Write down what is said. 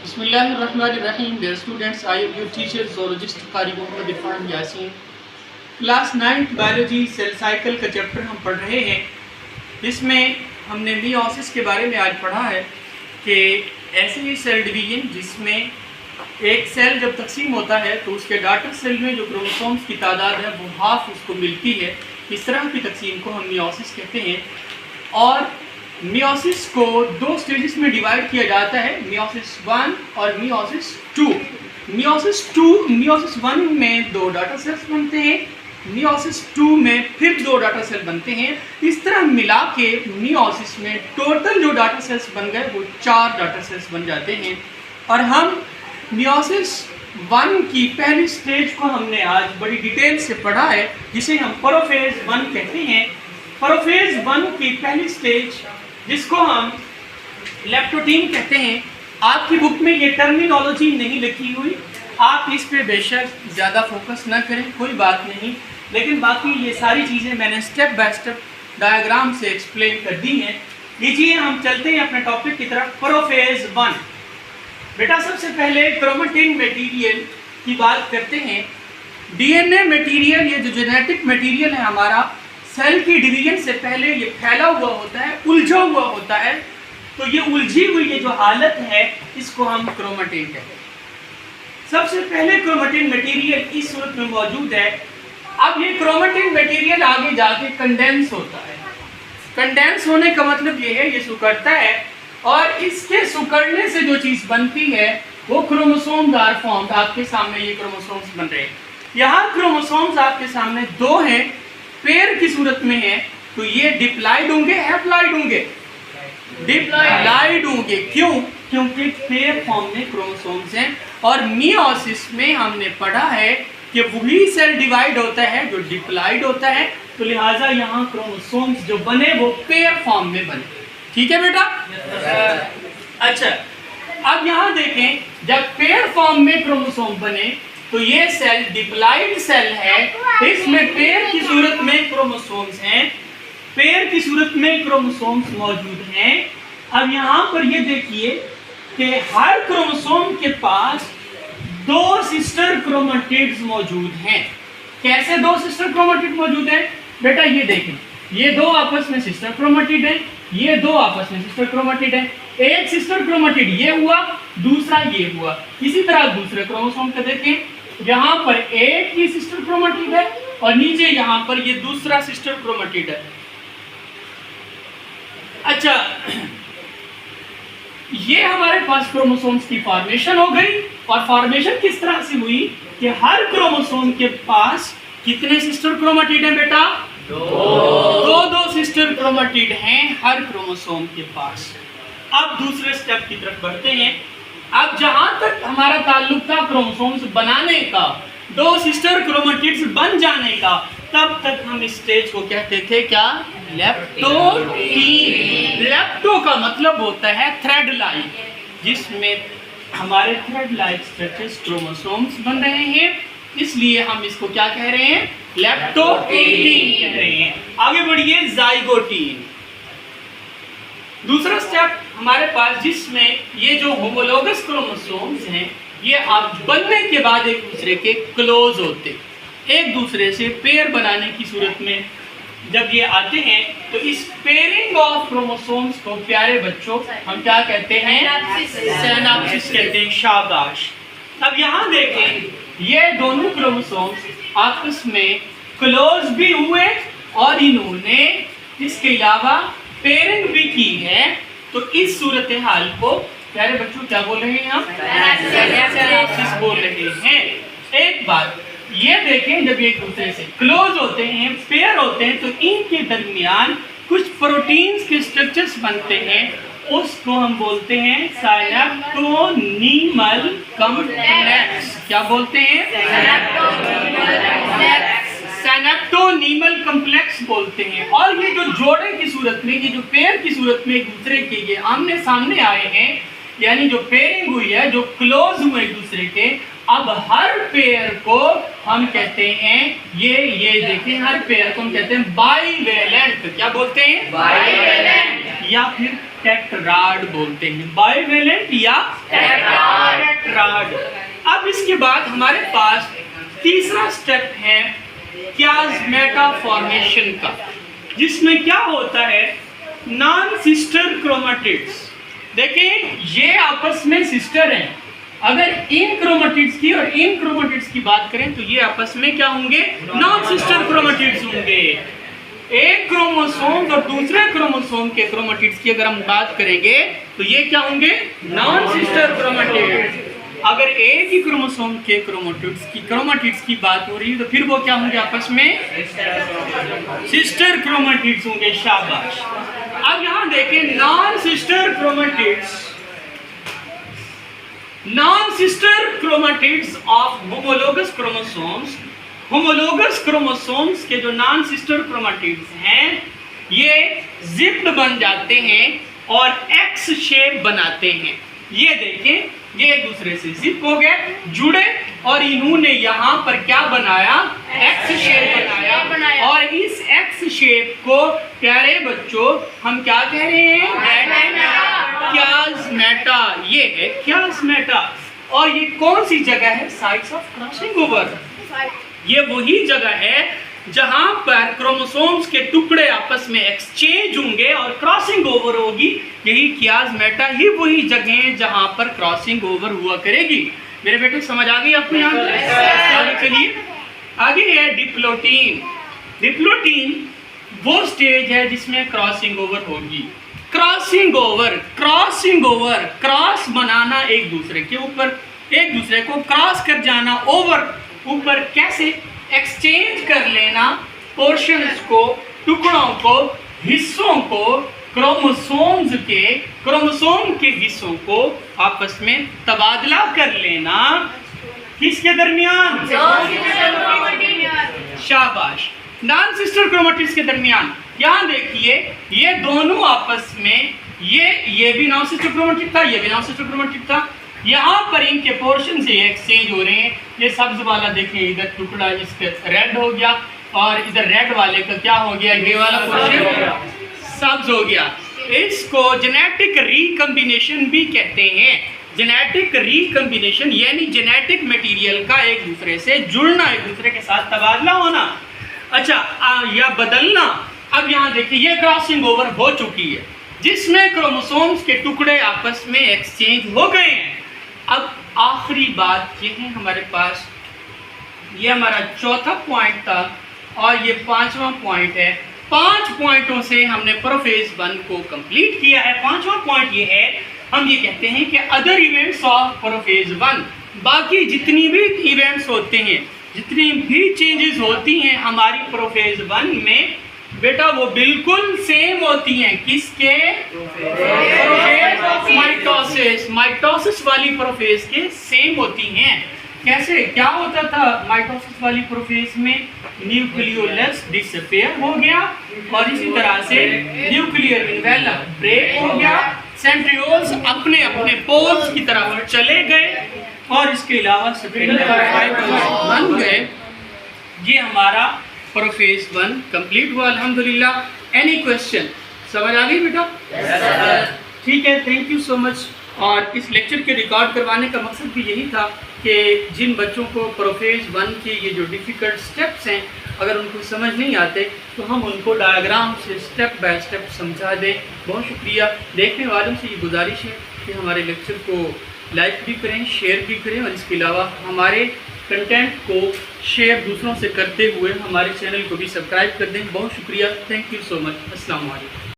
Bismillahirrahmanirrahim. Dear students, I am your teacher, zoologist Qari Mohammad Irfan Yasin. Class 9 biology cell cycle का chapter हम पढ़ रहे हैं। इसमें हमने मियोसिस के बारे में आज पढ़ा है कि ऐसे ही सेल डिवीजन जिसमें एक सेल जब तकसीम होता है तो उसके डॉटर सेल में जो क्रोमोसोम्स की तादाद है वो हाफ उसको मिलती है। इस तरह की तकसीम को हम मियोसिस कहते हैं। और मियोसिस को दो स्टेजेस में डिवाइड किया जाता है, मियोसिस 1 और मियोसिस 2। मियोसिस 1 में दो डाटा सेल्स बनते हैं, मियोसिस 2 में फिर दो डाटा सेल बनते हैं। इस तरह मिला के मियोसिस में टोटल जो डाटा सेल्स बन गए वो 4 डाटा सेल्स बन जाते हैं। और हम मियोसिस 1 की पहली स्टेज को हमने आज बड़ी डिटेल से पढ़ा है, जिसे हम प्रोफेज 1 कहते हैं। प्रोफेज 1 की पहली स्टेज जिसको हम लेप्टोटीन कहते हैं, आपकी बुक में ये टर्मिनोलॉजी नहीं लिखी हुई, आप इस पे बेशक ज़्यादा फोकस ना करें, कोई बात नहीं। लेकिन बाकी ये सारी चीज़ें मैंने स्टेप बाय स्टेप डायग्राम से एक्सप्लेन कर दी हैं। लीजिए हम चलते हैं अपने टॉपिक की तरफ। प्रोफेज 1। बेटा सबसे पहले क्रोमेटिन मटेरियल की बात करते हैं। डीएनए मटेरियल, ये जो जेनेटिक मटेरियल है हमारा, सेल की डिवीजन से पहले ये फैला हुआ होता है, उलझा हुआ होता है। तो ये उलझी हुई ये जो हालत है इसको हम क्रोमेटिन कहते हैं। सबसे पहले क्रोमेटिन मटेरियल इस सूरत में मौजूद है। अब ये क्रोमेटिन मटेरियल आगे जाके कंडेंस होता है। कंडेंस होने का मतलब ये है ये सिकुड़ता है, और इसके सिकुड़ने से जो चीज़ बनती है वो क्रोमोसोमदार फॉर्म। आपके सामने ये क्रोमोसोम्स बन रहे हैं। यहाँ क्रोमोसोम्स आपके सामने दो हैं, पेयर की सूरत में है। तो ये डिप्लॉइड होंगे, हैप्लॉइड होंगे, डिप्लॉइड होंगे। क्यों? क्योंकि पेयर फॉर्म में क्रोमोसोम्स हैं। और मियोसिस में हमने पढ़ा है कि वही सेल डिवाइड होता है जो डिप्लॉइड होता है। तो लिहाजा यहाँ क्रोमोसोम्स जो बने वो पेयर फॉर्म में बने। ठीक है बेटा? अच्छा, अब यहाँ देखें, जब पेयर फॉर्म में क्रोमोसोम बने तो ये सेल डिप्लॉइड सेल है, इसमें पेयर की सूरत में क्रोमोसोम्स हैं, पेयर की सूरत में क्रोमोसोम्स मौजूद हैं। अब यहाँ पर ये देखिए कि हर क्रोमोसोम के पास दो सिस्टर क्रोमेटिड्स मौजूद हैं। कैसे दो सिस्टर क्रोमेटिड मौजूद हैं? बेटा ये देखें, ये दो आपस में सिस्टर क्रोमेटिड है, ये दो आपस में सिस्टर क्रोमेटिड है। एक सिस्टर क्रोमेटिड ये हुआ, दूसरा ये हुआ। इसी तरह दूसरे क्रोमोसोम को देखें, यहाँ पर एक ही सिस्टर क्रोमेटिड है और नीचे यहाँ पर ये दूसरा सिस्टर क्रोमेटिड है। अच्छा, ये हमारे पास क्रोमोसोम्स की फॉर्मेशन हो गई। और फॉर्मेशन किस तरह से हुई कि हर क्रोमोसोम के पास कितने सिस्टर क्रोमेटिड हैं बेटा? दो सिस्टर क्रोमेटिड हैं हर क्रोमोसोम के पास। अब दूसरे स्टेप की तरफ बढ़ते हैं। अब जहां तक हमारा ताल्लुक था क्रोमोसोम्स बनाने का, दो सिस्टर क्रोमेटिड्स बन जाने का, तब तक हम इस स्टेज को कहते थे क्या? लेप्टोटीन। लेप्टो का मतलब होता है थ्रेड लाइक, जिसमें हमारे थ्रेड लाइक स्ट्रक्चर्स क्रोमोसोम्स बन रहे हैं, इसलिए हम इसको क्या कह रहे हैं? लेप्टोटीन कह रहे हैं। आगे बढ़िए, जाइगोटीन। दूसरा स्टेप हमारे पास, जिसमें ये जो होमोलोगस क्रोमोसोम्स हैं ये आप बनने के बाद एक दूसरे के क्लोज होते, एक दूसरे से पेयर बनाने की सूरत में जब ये आते हैं तो इस पेयरिंग ऑफ क्रोमोसोम्स को प्यारे बच्चों हम क्या कहते हैं? सिनैप्सिस कहते हैं। शाबाश। अब यहाँ देखें, ये दोनों क्रोमोसोम्स आपस में क्लोज भी हुए और इन्होंने इसके अलावा पेयरिंग भी की है। तो इस सूरत हाल को प्यारे बच्चों क्या बोल रहे हैं? हम सिनैप्सिस बोल रहे हैं। एक बात ये देखें, जब ये एक दूसरे से क्लोज होते हैं, पेयर होते हैं, तो इनके दरमियान कुछ प्रोटीन्स के स्ट्रक्चर्स बनते हैं, उसको हम बोलते हैं साइनेप्टोनीमल कॉम्प्लेक्स। क्या बोलते हैं? सिनैप्टोनीमल कॉम्प्लेक्स बोलते हैं। और ये जो जोड़े की सूरत में, ये जो पेयर की सूरत में एक दूसरे के ये आमने सामने आए हैं, यानी जो पेयरिंग हुई है, जो क्लोज हुए एक दूसरे के, अब हर पेयर को हम कहते हैं ये देखें, हर पेयर को हम कहते हैं बाइवेलेंट। क्या बोलते हैं? बाइवेलेंट। या फिर टेट्राड बोलते हैं। बाइवेलेंट या टेट्राड। इसके बाद हमारे पास तीसरा स्टेप है कियास्मेटा फॉर्मेशन का, जिसमें क्या होता है, नॉन सिस्टर क्रोमेटिड्स। देखें ये आपस में सिस्टर हैं। अगर इन क्रोमेटिड्स की और इन क्रोमेटिड्स की बात करें तो ये आपस में क्या होंगे, नॉन सिस्टर क्रोमेटिड्स होंगे। एक क्रोमोसोम और दूसरे क्रोमोसोम के क्रोमेटिड्स की अगर हम बात करेंगे तो ये क्या होंगे, नॉन सिस्टर क्रोमेटिड्स। अगर एक ही क्रोमोसोम के क्रोमेटिड्स की बात हो रही है तो फिर वो क्या होंगे, आपस में सिस्टर क्रोमेटिड्स होंगे। शाबाश। अब यहां देखें non sister chromatids of homologous chromosomes. Homologous chromosomes के जो नॉन सिस्टर क्रोमेटिड्स हैं ये जिप्ड बन जाते हैं और एक्स शेप बनाते हैं। ये देखें, ये एक दूसरे से जिप हो गए, जुड़े, और इन्होंने यहाँ पर क्या बनाया, एक्स शेप बनाया। और इस एक्स शेप को प्यारे बच्चों हम क्या कह रहे हैं, कियास्मेटा। ये है कियास्मेटा। और ये कौन सी जगह है, साइट्स ऑफ क्रॉसिंग ओवर। ये वही जगह है जहां पर क्रोमोसोम्स के टुकड़े आपस में एक्सचेंज होंगे और क्रॉसिंग ओवर होगी। यही कियास्मेटा ही वही जगह है जहां पर क्रॉसिंग ओवर हुआ करेगी। मेरे बेटे समझ आ गई आपको यहाँ? आगे चलिए, आगे है डिप्लोटीन। डिप्लोटीन वो स्टेज है जिसमें क्रॉसिंग ओवर होगी। क्रॉसिंग ओवर, क्रॉस बनाना एक दूसरे के ऊपर, एक दूसरे को क्रॉस कर जाना, ओवर ऊपर कैसे, एक्सचेंज कर लेना पोर्शंस को, टुकड़ों को, हिस्सों को, क्रोमोसोम के हिस्सों को आपस में तबादला कर लेना। किसके दरमियान? शाबाश, नॉन सिस्टर क्रोमेटिड्स के दरमियान। यहाँ देखिए ये दोनों आपस में, ये भी नॉन सिस्टर क्रोमेटिड था, ये भी नॉन सिस्टर क्रोमेटिड था। यहाँ पर इनके पोर्शन से एक्सचेंज हो रहे हैं। ये सब्ज वाला देखें, इधर टुकड़ा इसके रेड हो गया और इधर रेड वाले का क्या हो गया, ये वाला पोर्शन सब्ज हो गया। इसको जेनेटिक रिकम्बिनेशन भी कहते हैं। जेनेटिक रिकम्बिनेशन यानी जेनेटिक मटेरियल का एक दूसरे से जुड़ना, एक दूसरे के साथ तबादला होना, अच्छा या बदलना। अब यहाँ देखिए ये क्रॉसिंग ओवर हो चुकी है जिसमें क्रोमोसोम्स के टुकड़े आपस में एक्सचेंज हो गए हैं। अब आखिरी बात ये है हमारे पास, ये हमारा चौथा पॉइंट था और ये पांचवा पॉइंट है। 5 पॉइंटों से हमने प्रोफेज 1 को कंप्लीट किया है। पांचवा पॉइंट ये है, हम ये कहते हैं कि अदर इवेंट्स ऑफ प्रोफेज 1, बाकी जितनी भी इवेंट्स होते हैं, जितनी भी चेंजेस होती हैं हमारी प्रोफेज 1 में, बेटा वो बिल्कुल सेम होती हैं। किसके? प्रोफेज ऑफ माइटोसिस, माइटोसिस वाली प्रोफेज के सेम होती हैं। कैसे, क्या होता था माइटोसिस वाली प्रोफेज में? न्यूक्लियोलस डिसअपीयर हो गया और इसी तरह से न्यूक्लियर इन्वेलप ब्रेक हो गया, सेंट्रियोल्स अपने अपने पोल्स की तरफ चले गए और इसके अलावा स्पिंडल फाइबर्स बन गए। ये हमारा प्रोफेज 1 कंप्लीट हुआ अल्हम्दुलिल्लाह। Any question? समझ आ गई बेटा? ठीक है, थैंक यू सो मच। और इस लेक्चर के रिकॉर्ड करवाने का मकसद भी यही था कि जिन बच्चों को प्रोफेज 1 के ये जो डिफ़िकल्ट स्टेप्स हैं अगर उनको समझ नहीं आते तो हम उनको डायग्राम से स्टेप बाय स्टेप समझा दें। बहुत शुक्रिया। देखने वालों से ये गुजारिश है कि हमारे लेक्चर को लाइक भी करें, शेयर भी करें और इसके अलावा हमारे कंटेंट को शेयर दूसरों से करते हुए हमारे चैनल को भी सब्सक्राइब कर दें। बहुत शुक्रिया, थैंक यू सो मच। अस्सलाम वालेकुम।